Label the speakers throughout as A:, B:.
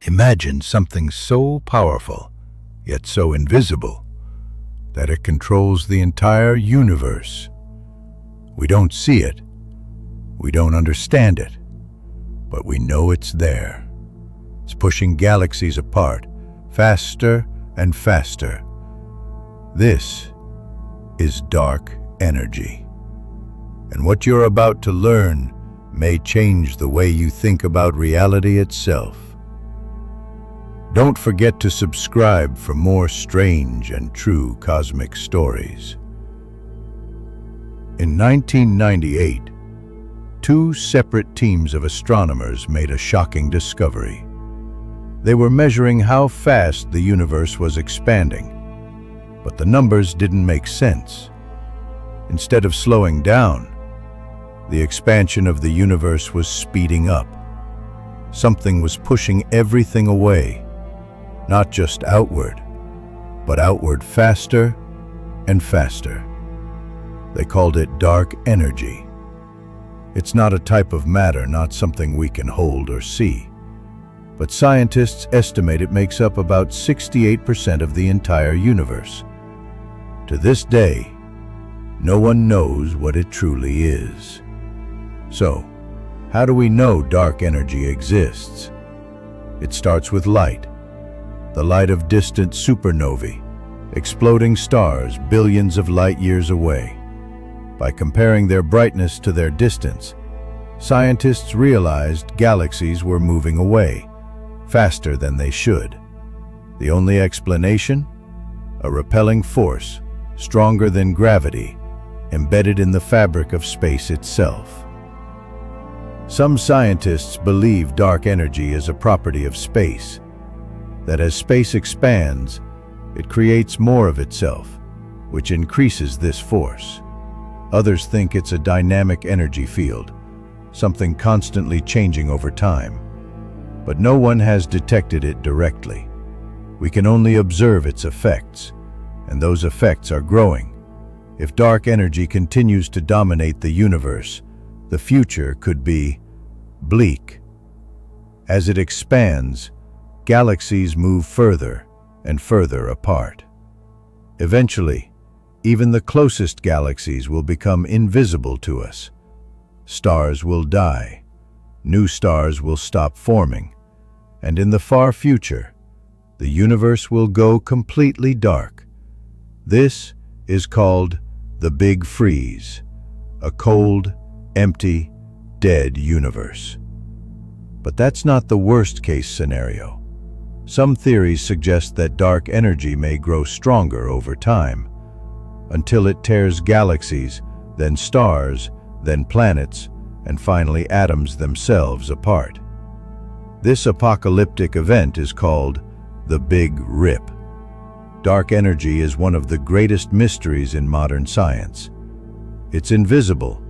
A: Imagine something so powerful, yet so invisible, that it controls the entire universe. We don't see it, we don't understand it, but we know it's there. It's pushing galaxies apart, faster and faster. This is dark energy. And what you're about to learn may change the way you think about reality itself. Don't forget to subscribe for more strange and true cosmic stories. In 1998, two separate teams of astronomers made a shocking discovery. They were measuring how fast the universe was expanding, but the numbers didn't make sense. Instead of slowing down, the expansion of the universe was speeding up. Something was pushing everything away, not just outward, but outward faster and faster. They called it dark energy. It's not a type of matter, not something we can hold or see. But scientists estimate it makes up about 68% of the entire universe. To this day, no one knows what it truly is. So, how do we know dark energy exists? It starts with light, the light of distant supernovae, exploding stars billions of light years away. By comparing their brightness to their distance, scientists realized galaxies were moving away, faster than they should. The only explanation? A repelling force, stronger than gravity, embedded in the fabric of space itself. Some scientists believe dark energy is a property of space, that as space expands, it creates more of itself, which increases this force. Others think it's a dynamic energy field, something constantly changing over time. But no one has detected it directly. We can only observe its effects, and those effects are growing. If dark energy continues to dominate the universe, the future could be bleak. As it expands, galaxies move further and further apart. Eventually, even the closest galaxies will become invisible to us. Stars will die, new stars will stop forming, and in the far future, the universe will go completely dark. This is called the Big Freeze, a cold, empty, dead universe. But that's not the worst-case scenario. Some theories suggest that dark energy may grow stronger over time, until it tears galaxies, then stars, then planets, and finally atoms themselves apart. This apocalyptic event is called the Big Rip. Dark energy is one of the greatest mysteries in modern science. It's invisible,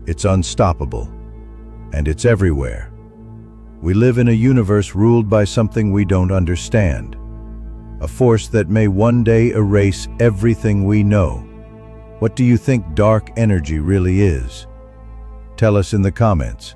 A: it's unstoppable, and it's everywhere. We live in a universe ruled by something we don't understand, a force that may one day erase everything we know. What do you think dark energy really is? Tell us in the comments.